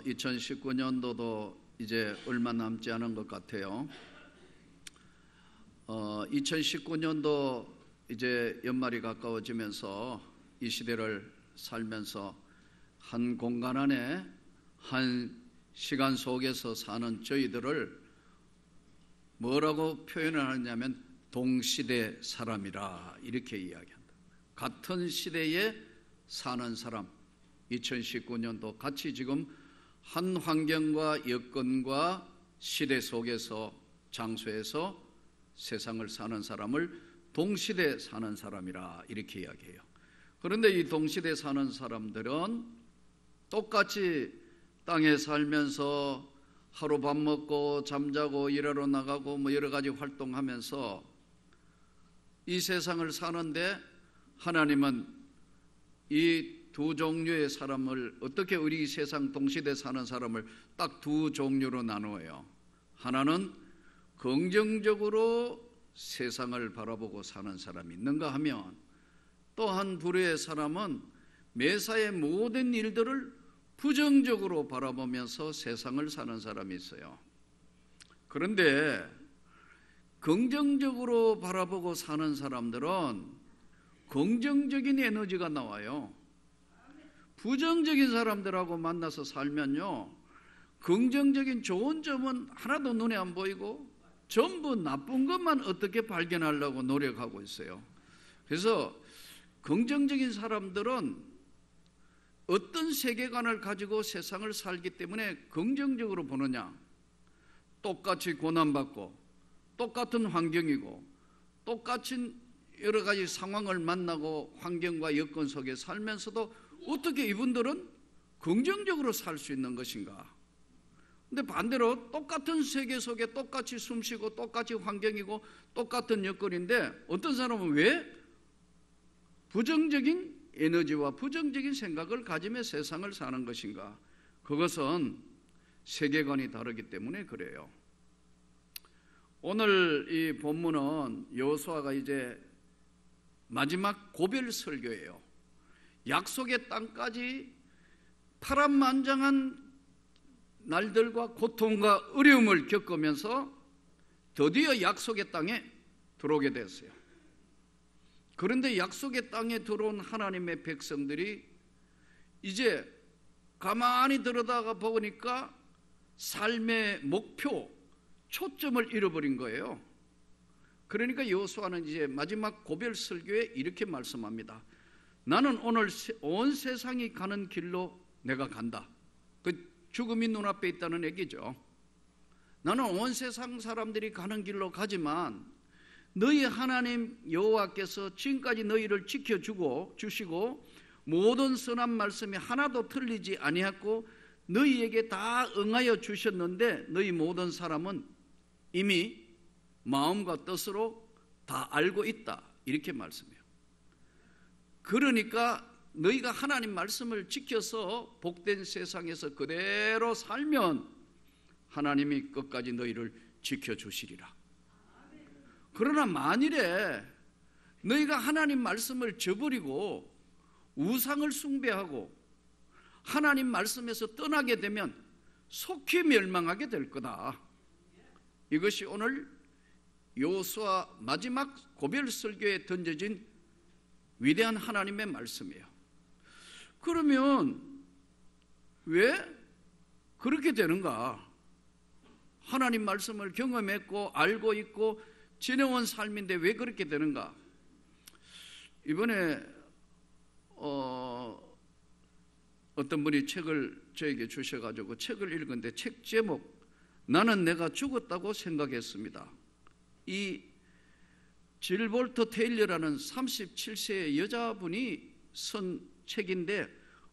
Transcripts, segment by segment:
2019년도도 이제 얼마 남지 않은 것 같아요. 2019년도 이제 연말이 가까워지면서 이 시대를 살면서 한 공간 안에 한 시간 속에서 사는 저희들을 뭐라고 표현을 하냐면 동시대 사람이라 이렇게 이야기한다. 같은 시대에 사는 사람, 2019년도 같이 지금 한 환경과 여건과 시대 속에서 장소에서 세상을 사는 사람을 동시대 사는 사람이라 이렇게 이야기해요. 그런데 이 동시대 사는 사람들은 똑같이 땅에 살면서 하루 밥 먹고 잠자고 일하러 나가고 뭐 여러 가지 활동하면서 이 세상을 사는데 하나님은 이 두 종류의 사람을 어떻게 우리 세상 동시대 사는 사람을 딱 두 종류로 나누어요. 하나는 긍정적으로 세상을 바라보고 사는 사람이 있는가 하면 또 한 부류의 사람은 매사의 모든 일들을 부정적으로 바라보면서 세상을 사는 사람이 있어요. 그런데 긍정적으로 바라보고 사는 사람들은 긍정적인 에너지가 나와요. 부정적인 사람들하고 만나서 살면요, 긍정적인 좋은 점은 하나도 눈에 안 보이고 전부 나쁜 것만 어떻게 발견하려고 노력하고 있어요. 그래서 긍정적인 사람들은 어떤 세계관을 가지고 세상을 살기 때문에 긍정적으로 보느냐, 똑같이 고난받고 똑같은 환경이고 똑같은 여러 가지 상황을 만나고 환경과 여건 속에 살면서도 어떻게 이분들은 긍정적으로 살 수 있는 것인가? 근데 반대로 똑같은 세계 속에 똑같이 숨쉬고 똑같이 환경이고 똑같은 여건인데 어떤 사람은 왜 부정적인 에너지와 부정적인 생각을 가지며 세상을 사는 것인가? 그것은 세계관이 다르기 때문에 그래요. 오늘 이 본문은 여호수아가 이제 마지막 고별 설교예요. 약속의 땅까지 파란만장한 날들과 고통과 어려움을 겪으면서 드디어 약속의 땅에 들어오게 됐어요. 그런데 약속의 땅에 들어온 하나님의 백성들이 이제 가만히 들여다가 보니까 삶의 목표, 초점을 잃어버린 거예요. 그러니까 여호수아는 이제 마지막 고별 설교에 이렇게 말씀합니다. 나는 오늘 온 세상이 가는 길로 내가 간다. 그 죽음이 눈앞에 있다는 얘기죠. 나는 온 세상 사람들이 가는 길로 가지만 너희 하나님 여호와께서 지금까지 너희를 지켜주시고 모든 선한 말씀이 하나도 틀리지 아니했고 너희에게 다 응하여 주셨는데 너희 모든 사람은 이미 마음과 뜻으로 다 알고 있다. 이렇게 말씀해요. 그러니까 너희가 하나님 말씀을 지켜서 복된 세상에서 그대로 살면 하나님이 끝까지 너희를 지켜주시리라. 그러나 만일에 너희가 하나님 말씀을 저버리고 우상을 숭배하고 하나님 말씀에서 떠나게 되면 속히 멸망하게 될 거다. 이것이 오늘 여호수아 마지막 고별 설교에 던져진 위대한 하나님의 말씀이에요. 그러면 왜 그렇게 되는가? 하나님 말씀을 경험했고 알고 있고 지내온 삶인데 왜 그렇게 되는가? 이번에 어떤 분이 책을 저에게 주셔가지고 책을 읽었는데 책 제목 나는 내가 죽었다고 생각했습니다. 이 질볼터 테일러라는 37세의 여자분이 쓴 책인데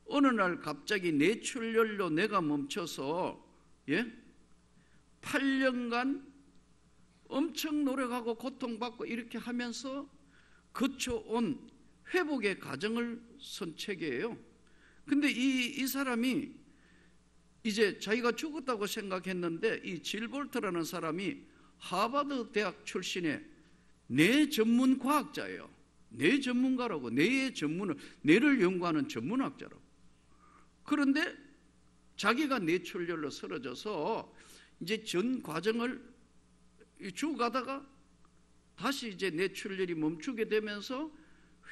어느 날 갑자기 뇌출혈로 뇌가 멈춰서 8년간 엄청 노력하고 고통받고 이렇게 하면서 거쳐온 회복의 과정을 쓴 책이에요. 근데 이 사람이 이제 자기가 죽었다고 생각했는데 이 질볼터라는 사람이 하버드 대학 출신의 뇌 전문 과학자예요. 뇌 전문가라고, 뇌의 전문을, 뇌를 연구하는 전문학자라고. 그런데 자기가 뇌출혈로 쓰러져서 이제 전 과정을 죽어가다가 다시 이제 뇌출혈이 멈추게 되면서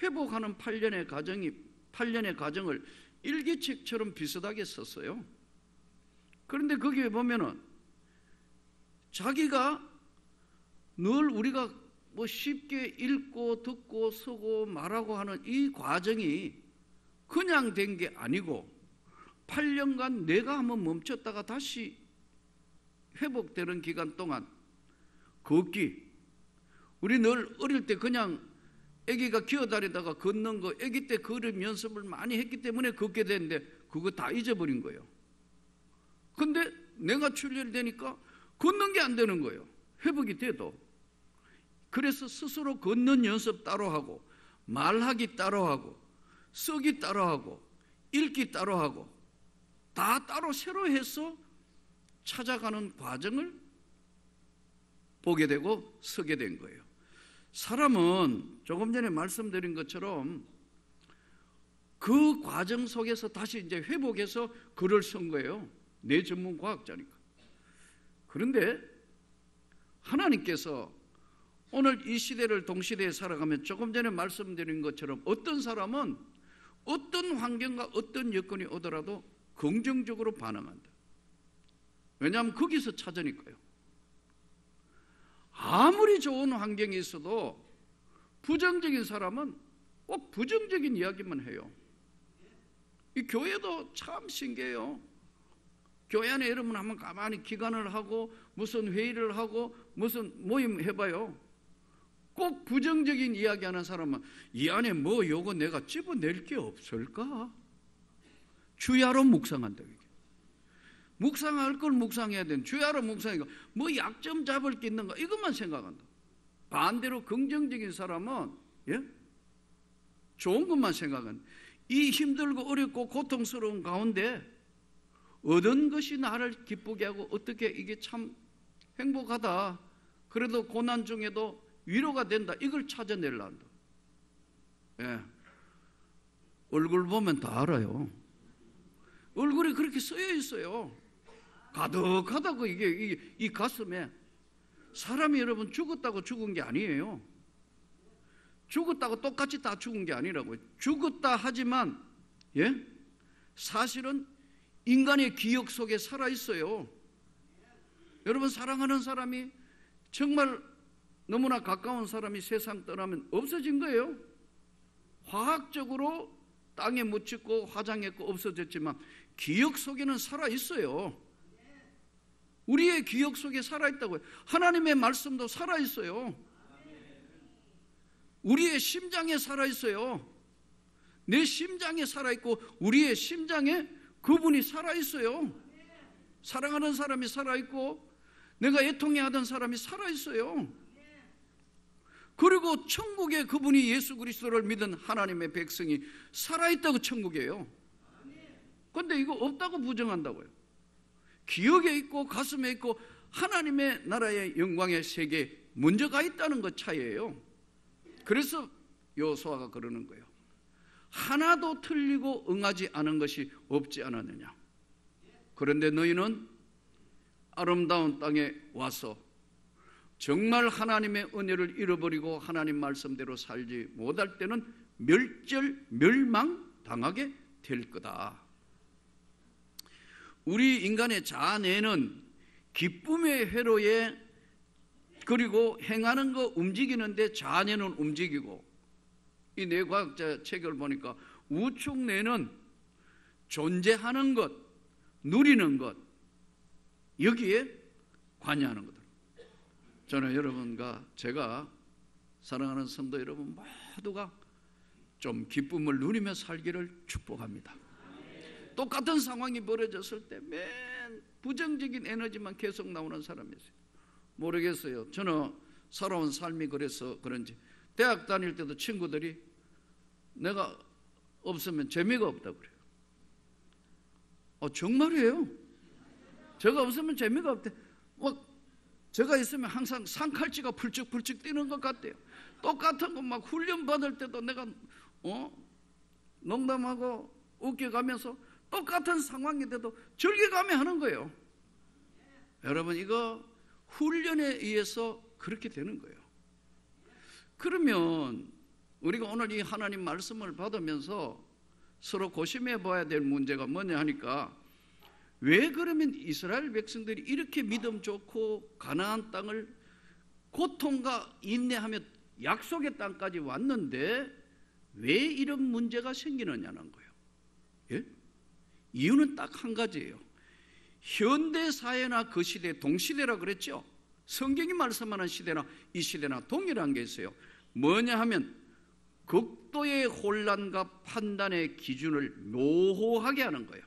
회복하는 8년의 과정을 일기책처럼 비슷하게 썼어요. 그런데 거기에 보면은 자기가 늘 우리가 뭐 쉽게 읽고 듣고 쓰고 말하고 하는 이 과정이 그냥 된 게 아니고 8년간 뇌가 한번 멈췄다가 다시 회복되는 기간 동안 걷기, 우리 늘 어릴 때 그냥 아기가 기어다니다가 걷는 거, 아기 때 걸음 연습을 많이 했기 때문에 걷게 되는데 그거 다 잊어버린 거예요. 근데 내가 출혈이 되니까 걷는 게 안 되는 거예요. 회복이 돼도. 그래서 스스로 걷는 연습 따로 하고, 말하기 따로 하고, 쓰기 따로 하고, 읽기 따로 하고, 다 따로 새로 해서 찾아가는 과정을 보게 되고 서게 된 거예요. 사람은 조금 전에 말씀드린 것처럼 그 과정 속에서 다시 이제 회복해서 글을 쓴 거예요. 뇌 전문 과학자니까. 그런데 하나님께서 오늘 이 시대를 동시대에 살아가면 조금 전에 말씀드린 것처럼 어떤 사람은 어떤 환경과 어떤 여건이 오더라도 긍정적으로 반응한다. 왜냐하면 거기서 찾으니까요. 아무리 좋은 환경이 있어도 부정적인 사람은 꼭 부정적인 이야기만 해요. 이 교회도 참 신기해요. 교회 안에 여러분 한번 가만히 기간을 하고 무슨 회의를 하고 무슨 모임 해봐요. 꼭 부정적인 이야기하는 사람은 이 안에 뭐 요거 내가 집어낼 게 없을까? 주야로 묵상한다. 묵상할 걸 묵상해야 되는, 주야로 묵상하니까 뭐 약점 잡을 게 있는가 이것만 생각한다. 반대로 긍정적인 사람은 좋은 것만 생각한다. 이 힘들고 어렵고 고통스러운 가운데 얻은 것이 나를 기쁘게 하고 어떻게 이게 참 행복하다, 그래도 고난 중에도 위로가 된다, 이걸 찾아내려 한다. 얼굴 보면 다 알아요. 얼굴에 그렇게 쓰여 있어요. 가득하다고. 이게 이 가슴에. 사람이 여러분 죽었다고 죽은 게 아니에요. 죽었다고 똑같이 다 죽은 게 아니라고요. 죽었다 하지만 사실은 인간의 기억 속에 살아있어요. 여러분, 사랑하는 사람이 정말 너무나 가까운 사람이 세상 떠나면 없어진 거예요. 화학적으로 땅에 묻히고 화장했고 없어졌지만 기억 속에는 살아있어요. 우리의 기억 속에 살아있다고요. 하나님의 말씀도 살아있어요. 우리의 심장에 살아있어요. 내 심장에 살아있고 우리의 심장에 그분이 살아있어요. 사랑하는 사람이 살아있고 내가 애통해 하던 사람이 살아있어요. 그리고 천국에 그분이 예수 그리스도를 믿은 하나님의 백성이 살아있다고 천국이에요. 그런데 이거 없다고 부정한다고요. 기억에 있고 가슴에 있고 하나님의 나라의 영광의 세계에 먼저 가 있다는 것 차이예요. 그래서 여호수아가 그러는 거예요. 하나도 틀리고 응하지 않은 것이 없지 않았느냐. 그런데 너희는 아름다운 땅에 와서 정말 하나님의 은혜를 잃어버리고 하나님 말씀대로 살지 못할 때는 멸망당하게 될 거다. 우리 인간의 자아내는 기쁨의 회로에 그리고 행하는 거 움직이는데 자아내는 움직이고, 이 뇌과학자 책을 보니까 우측뇌는 존재하는 것, 누리는 것, 여기에 관여하는 거다. 저는 여러분과 제가 사랑하는 성도 여러분 모두가 좀 기쁨을 누리며 살기를 축복합니다. 똑같은 상황이 벌어졌을 때 맨 부정적인 에너지만 계속 나오는 사람이 있어요. 모르겠어요. 저는 살아온 삶이 그래서 그런지 대학 다닐 때도 친구들이 내가 없으면 재미가 없다고 그래요. 정말이에요. 제가 없으면 재미가 없대. 제가 있으면 항상 산칼치가 불쩍불쩍 뛰는 것 같대요. 똑같은 거 막 훈련 받을 때도 내가 농담하고 웃겨가면서 똑같은 상황이 돼도 절개감에 하는 거예요. 여러분, 이거 훈련에 의해서 그렇게 되는 거예요. 그러면 우리가 오늘 이 하나님 말씀을 받으면서 서로 고심해 봐야 될 문제가 뭐냐 하니까, 왜 그러면 이스라엘 백성들이 이렇게 믿음 좋고 가나안 땅을 고통과 인내하며 약속의 땅까지 왔는데 왜 이런 문제가 생기느냐는 거예요. 예? 이유는 딱 한 가지예요. 현대 사회나 그 시대, 동시대라 그랬죠. 성경이 말씀하는 시대나 이 시대나 동일한 게 있어요. 뭐냐 하면 극도의 혼란과 판단의 기준을 모호하게 하는 거예요.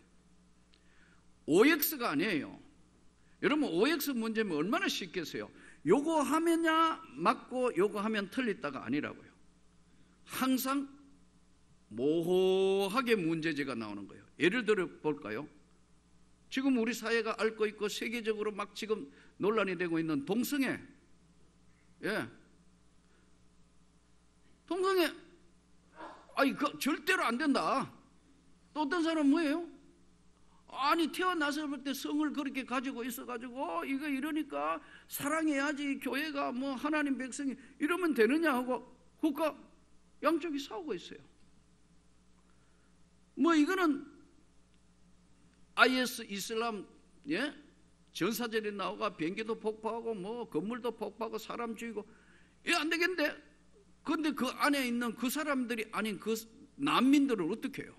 OX가 아니에요. 여러분, OX 문제면 얼마나 쉽겠어요. 요거 하면야 맞고 요거 하면 틀리다가 아니라고요. 항상 모호하게 문제제가 나오는 거예요. 예를 들어 볼까요? 지금 우리 사회가 앓고 있고 세계적으로 막 지금 논란이 되고 있는 동성애. 예. 동성애, 아니, 그 절대로 안 된다. 또 어떤 사람은 뭐예요? 아니, 태어나서 볼 때 성을 그렇게 가지고 있어가지고 이거 이러니까 사랑해야지, 교회가 뭐 하나님 백성이 이러면 되느냐 하고 국가 양쪽이 싸우고 있어요. 뭐 이거는 IS 이슬람, 예? 전사절이 나오고 비행기도 폭파하고 뭐 건물도 폭파하고 사람 죽이고, 이거 안 되겠는데. 그런데 그 안에 있는 그 사람들이 아닌 그 난민들은 어떻게 해요?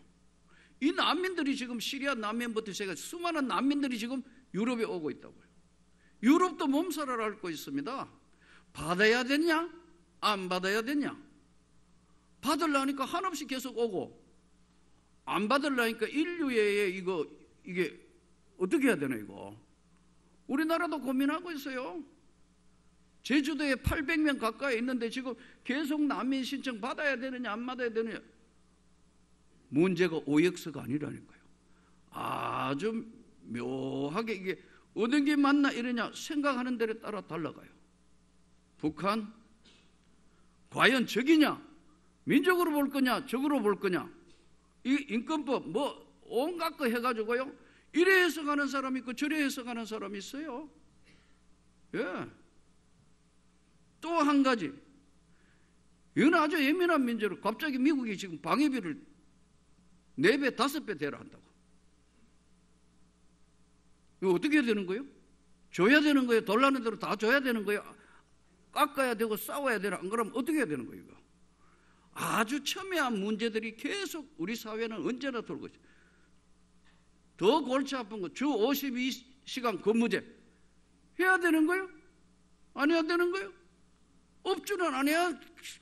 이 난민들이 지금 시리아 난민부터 시작해서 수많은 난민들이 지금 유럽에 오고 있다고요. 유럽도 몸살을 앓고 있습니다. 받아야 되냐? 안 받아야 되냐? 받으려니까 한없이 계속 오고, 안 받으려니까 인류의 이게 어떻게 해야 되나 이거. 우리나라도 고민하고 있어요. 제주도에 800명 가까이 있는데 지금 계속 난민 신청 받아야 되느냐 안 받아야 되느냐. 문제가 OX가 아니라니까요. 아주 묘하게 이게 어느 게 맞나 이러냐 생각하는 데에 따라 달라가요. 북한 과연 적이냐, 민족으로 볼 거냐, 적으로 볼 거냐, 이 인권법 뭐 온갖 거 해가지고요, 이래 해석하는 사람이 있고 저래 해석하는 사람이 있어요. 예. 또 한 가지, 이건 아주 예민한 문제로 갑자기 미국이 지금 방위비를 4배, 5배 대라 한다고. 이거 어떻게 해야 되는 거예요? 줘야 되는 거예요? 돌라는 대로 다 줘야 되는 거예요? 깎아야 되고 싸워야 되나? 안 그러면 어떻게 해야 되는 거예요? 이거? 아주 첨예한 문제들이 계속 우리 사회는 언제나 돌고 있어요. 더 골치 아픈 거, 주 52시간 근무제 해야 되는 거예요? 안 해야 되는 거예요? 업주는 안 해야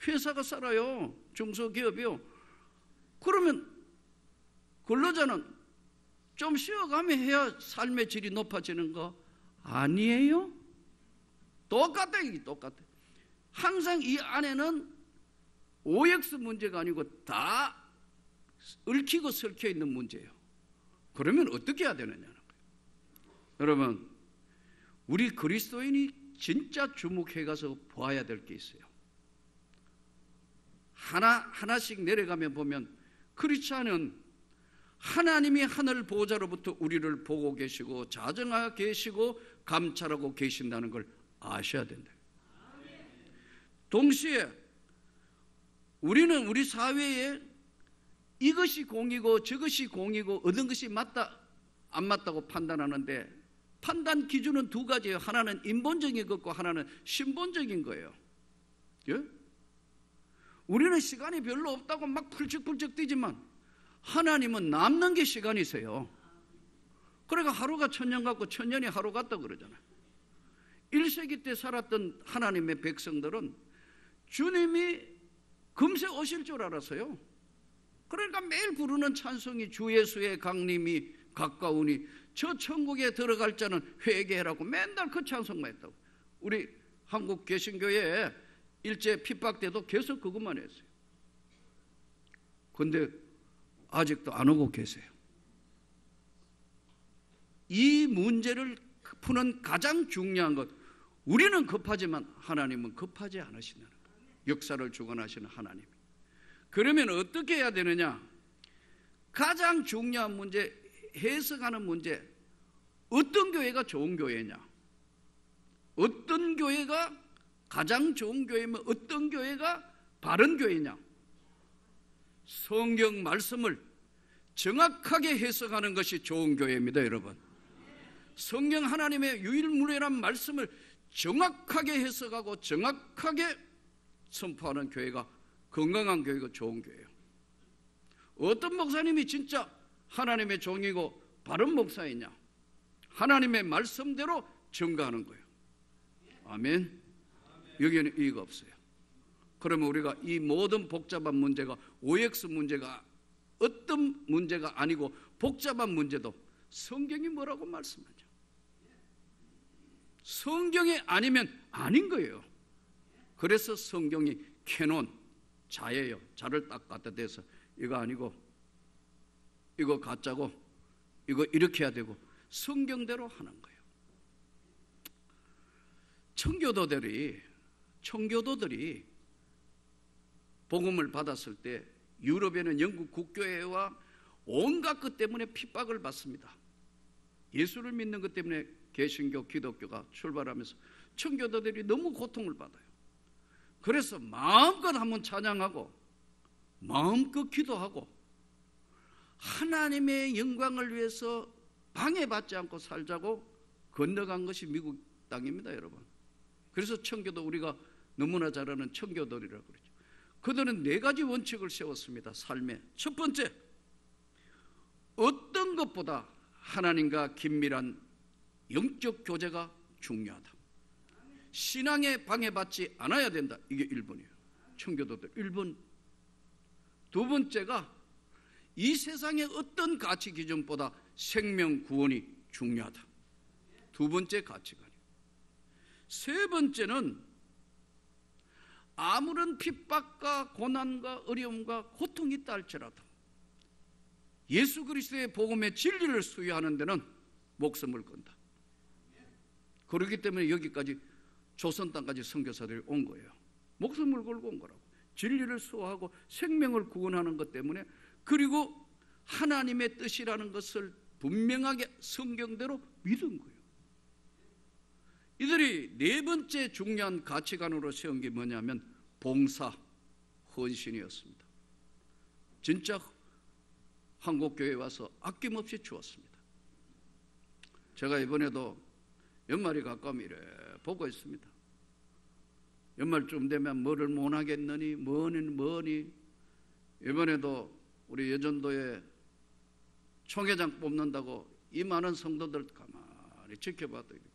회사가 살아요. 중소기업이요. 그러면 근로자는 좀 쉬어가며 해야 삶의 질이 높아지는 거 아니에요? 똑같아, 이게 똑같아. 항상 이 안에는 OX 문제가 아니고 다 얽히고 설켜 있는 문제예요. 그러면 어떻게 해야 되느냐는 거예요. 여러분, 우리 그리스도인이 진짜 주목해 가서 보아야 될 게 있어요. 하나씩 내려가면 보면 크리스찬은 하나님이 하늘 보좌로부터 우리를 보고 계시고 자정하고 계시고 감찰하고 계신다는 걸 아셔야 된다. 동시에 우리는 우리 사회에 이것이 공이고 저것이 공이고 어떤 것이 맞다 안 맞다고 판단하는데, 판단 기준은 두 가지예요. 하나는 인본적인 것과 하나는 신본적인 거예요. 예? 우리는 시간이 별로 없다고 막 훌쩍훌쩍 뛰지만 하나님은 남는 게 시간이세요. 그러니까 하루가 1000년 같고 1000년이 하루 같다고 그러잖아요. 1세기 때 살았던 하나님의 백성들은 주님이 금세 오실 줄 알았어요. 그러니까 매일 부르는 찬송이 주 예수의 강림이 가까우니 저 천국에 들어갈 자는 회개하라고 맨날 그 찬송만 했다고. 우리 한국 개신교에 일제 핍박 때도 계속 그것만 했어요. 그런데 아직도 안 오고 계세요. 이 문제를 푸는 가장 중요한 것, 우리는 급하지만 하나님은 급하지 않으신다는 거예요. 역사를 주관하시는 하나님. 그러면 어떻게 해야 되느냐? 가장 중요한 문제, 해석하는 문제, 어떤 교회가 좋은 교회냐, 어떤 교회가 가장 좋은 교회면 어떤 교회가 바른 교회냐, 성경 말씀을 정확하게 해석하는 것이 좋은 교회입니다. 여러분, 성경 하나님의 유일무이한 말씀을 정확하게 해석하고 정확하게 선포하는 교회가 건강한 교회가 좋은 교회예요. 어떤 목사님이 진짜 하나님의 종이고 바른 목사이냐, 하나님의 말씀대로 증거하는 거예요. 아멘. 여기에는 이의가 없어요. 그러면 우리가 이 모든 복잡한 문제가 OX 문제가 어떤 문제가 아니고 복잡한 문제도 성경이 뭐라고 말씀하죠? 성경이 아니면 아닌 거예요. 그래서 성경이 캐논, 자예요. 자를 딱 갖다 대서 이거 아니고 이거 가짜고 이거 이렇게 해야 되고 성경대로 하는 거예요. 청교도들이 복음을 받았을 때 유럽에는 영국 국교회와 온갖 것 때문에 핍박을 받습니다. 예수를 믿는 것 때문에 개신교, 기독교가 출발하면서 청교도들이 너무 고통을 받아요. 그래서 마음껏 한번 찬양하고 마음껏 기도하고 하나님의 영광을 위해서 방해받지 않고 살자고 건너간 것이 미국 땅입니다, 여러분. 그래서 청교도, 우리가 너무나 잘 아는 청교도리라고 그러죠. 그들은 4가지 원칙을 세웠습니다. 삶에. 첫 번째, 어떤 것보다 하나님과 긴밀한 영적 교제가 중요하다. 신앙에 방해받지 않아야 된다. 이게 1번이에요. 청교도들 1번. 두 번째가 이 세상의 어떤 가치 기준보다 생명 구원이 중요하다. 두 번째 가치관이에요. 세 번째는 아무런 핍박과 고난과 어려움과 고통이 있다 할지라도 예수 그리스도의 복음의 진리를 수여하는 데는 목숨을 건다. 그렇기 때문에 여기까지 조선 땅까지 선교사들이 온 거예요. 목숨을 걸고 온 거라고. 진리를 수호하고 생명을 구원하는 것 때문에, 그리고 하나님의 뜻이라는 것을 분명하게 성경대로 믿은 거예요. 이들이 4번째 중요한 가치관으로 세운 게 뭐냐면 봉사, 헌신이었습니다. 진짜 한국교회에 와서 아낌없이 주었습니다. 제가 이번에도 연말이 가까우면 이래 보고 있습니다. 연말쯤 되면 뭐를 못하겠느니 뭐니. 이번에도 우리 여전도에 총회장 뽑는다고 이 많은 성도들 가만히 지켜봐도 이렇게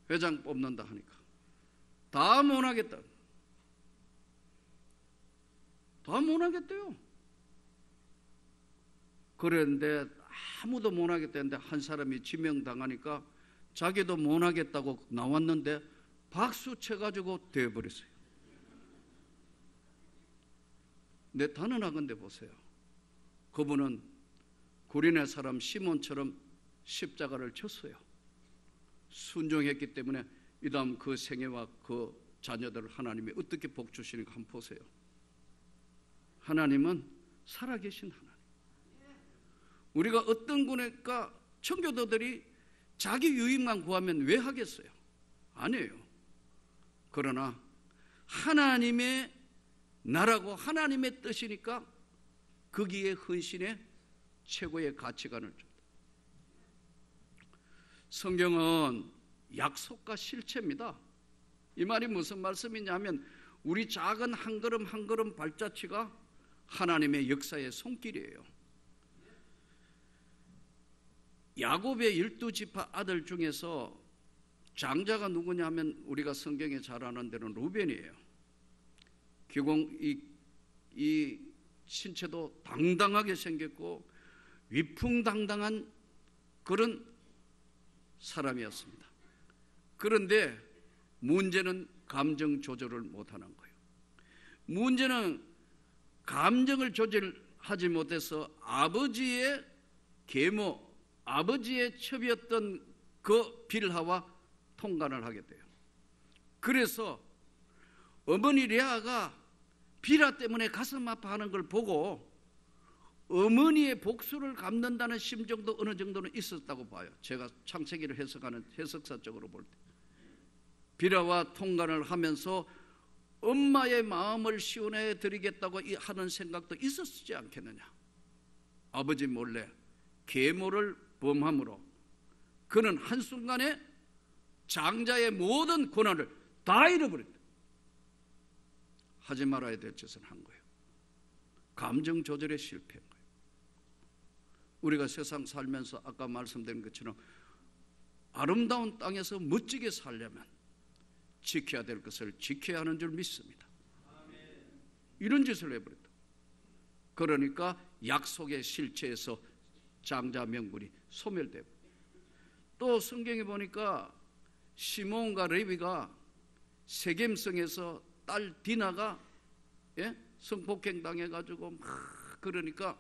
회장 뽑는다 하니까 다 못하겠다. 다 못하겠대요. 그런데 아무도 못하겠다는데 한 사람이 지명당하니까 자기도 못하겠다고 나왔는데 박수 쳐가지고 되어버렸어요. 내 단언하건대 보세요. 그분은 구린의 사람 시몬처럼 십자가를 쳤어요. 순종했기 때문에 이 다음 그 생애와 그 자녀들을 하나님이 어떻게 복 주시는가 한번 보세요. 하나님은 살아계신 하나님. 우리가 어떤 거니까 청교도들이 자기 유익만 구하면 왜 하겠어요? 아니에요. 그러나 하나님의 나라고 하나님의 뜻이니까 거기에 헌신의 최고의 가치관을 줍니다. 성경은 약속과 실체입니다. 이 말이 무슨 말씀이냐면 우리 작은 한 걸음 한 걸음 발자취가 하나님의 역사의 손길이에요. 야곱의 12지파 아들 중에서 장자가 누구냐 하면 우리가 성경에 잘 아는 대로 루벤이에요. 기공 이 신체도 당당하게 생겼고 위풍당당한 그런 사람이었습니다. 그런데 문제는 감정 조절을 못하는 거예요. 문제는 감정을 조절하지 못해서 아버지의 계모, 아버지의 첩이었던 그 빌하와 통간을 하게 돼요. 그래서 어머니 레아가 빌하 때문에 가슴 아파하는 걸 보고 어머니의 복수를 갚는다는 심정도 어느 정도는 있었다고 봐요. 제가 창세기를 해석하는 해석사적으로 볼 때 비라와 통관을 하면서 엄마의 마음을 시원해 드리겠다고 하는 생각도 있었지 않겠느냐. 아버지 몰래 계모를 범함으로 그는 한순간에 장자의 모든 권한을 다 잃어버렸다. 하지 말아야 될 짓을 한 거예요. 감정 조절에 실패한 거예요. 우리가 세상 살면서 아까 말씀드린 것처럼 아름다운 땅에서 멋지게 살려면 지켜야 될 것을 지켜야 하는 줄 믿습니다. 이런 짓을 해버렸다. 그러니까 약속의 실체에서 장자 명분이 소멸되고, 또 성경에 보니까 시몬과 레위가 세겜성에서 딸 디나가 성폭행 당해가지고 막 그러니까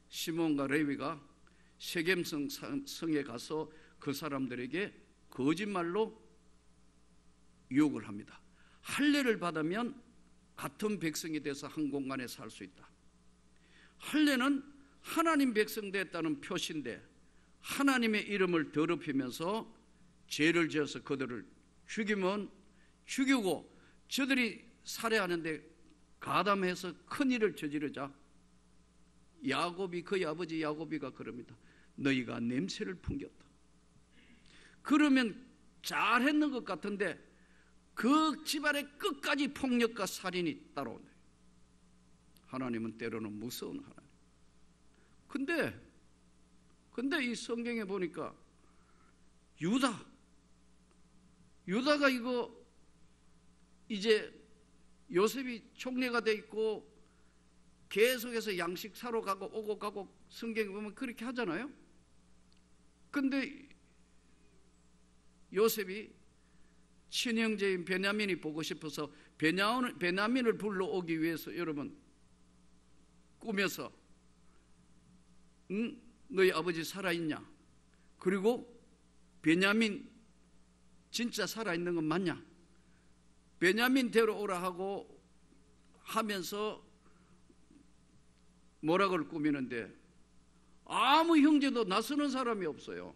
시몬과 레위가 세겜성에 가서 그 사람들에게 거짓말로 유혹을 합니다. 할례를 받으면 같은 백성이 돼서 한 공간에 살 수 있다. 할례는 하나님 백성 됐다는 표시인데 하나님의 이름을 더럽히면서 죄를 지어서 그들을 죽이면 죽이고 저들이 살해하는데 가담해서 큰일을 저지르자 야곱이, 그의 아버지 야곱이가 그럽니다. 너희가 냄새를 풍겼다. 그러면 잘했는 것 같은데 그 집안의 끝까지 폭력과 살인이 따라온다. 하나님은 때로는 무서운 하나님. 근데 이 성경에 보니까 유다가 이거 이제 요셉이 총리가 돼 있고 계속해서 양식 사러 가고 오고 가고 성경에 보면 그렇게 하잖아요. 근데 요셉이 친형제인 베냐민이 보고 싶어서 베냐민을 불러오기 위해서 여러분 꾸며서 너희 아버지 살아있냐? 그리고 베냐민 진짜 살아있는 건 맞냐? 베냐민 데려오라 하고 하면서 뭐라고 꾸미는데 아무 형제도 나서는 사람이 없어요.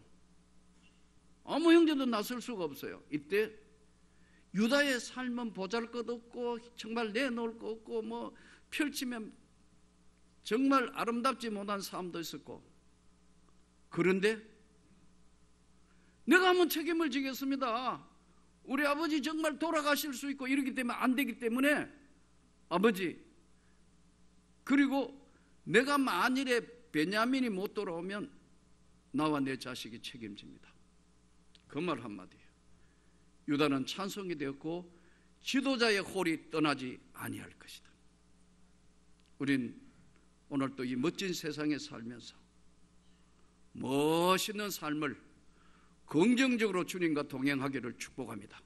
아무 형제도 나설 수가 없어요. 이때 유다의 삶은 보잘것없고 정말 내놓을 거 없고 뭐 펼치면 정말 아름답지 못한 삶도 있었고, 그런데 내가 한번 책임을 지겠습니다. 우리 아버지 정말 돌아가실 수 있고 이러기 때문에 안 되기 때문에 아버지, 그리고 내가 만일에 베냐민이 못 돌아오면 나와 내 자식이 책임집니다. 그 말 한마디예요. 유다는 찬송이 되었고 지도자의 홀이 떠나지 아니할 것이다. 우린 오늘 또 이 멋진 세상에 살면서 멋있는 삶을 긍정적으로 주님과 동행하기를 축복합니다.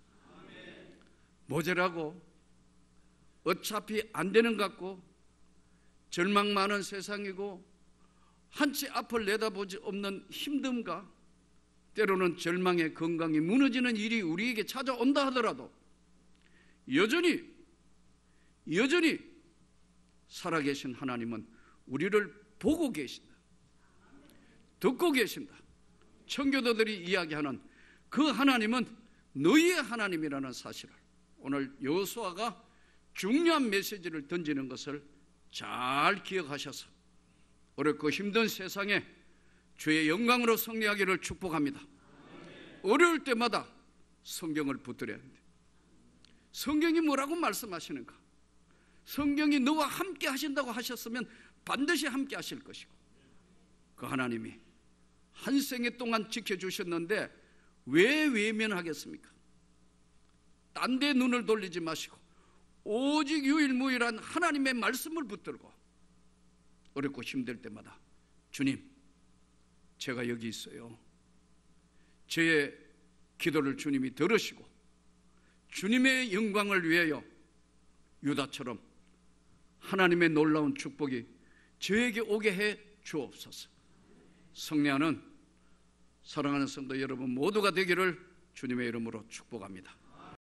모자라고 어차피 안 되는 것 같고 절망 많은 세상이고 한치 앞을 내다보지 없는 힘듦과 때로는 절망의 건강이 무너지는 일이 우리에게 찾아온다 하더라도 여전히 살아계신 하나님은 우리를 보고 계신다. 듣고 계신다. 청교도들이 이야기하는 그 하나님은 너희의 하나님이라는 사실을 오늘 여호수아가 중요한 메시지를 던지는 것을 잘 기억하셔서 어렵고 힘든 세상에 주의 영광으로 승리하기를 축복합니다. 어려울 때마다 성경을 붙들어야 합니다. 성경이 뭐라고 말씀하시는가? 성경이 너와 함께 하신다고 하셨으면 반드시 함께 하실 것이고, 그 하나님이 한 생애 동안 지켜주셨는데 왜 외면하겠습니까? 딴 데 눈을 돌리지 마시고 오직 유일무이한 하나님의 말씀을 붙들고 어렵고 힘들 때마다 주님, 제가 여기 있어요. 저의 기도를 주님이 들으시고 주님의 영광을 위하여 유다처럼 하나님의 놀라운 축복이 저에게 오게 해 주옵소서. 성례하는 사랑하는 성도 여러분 모두가 되기를 주님의 이름으로 축복합니다.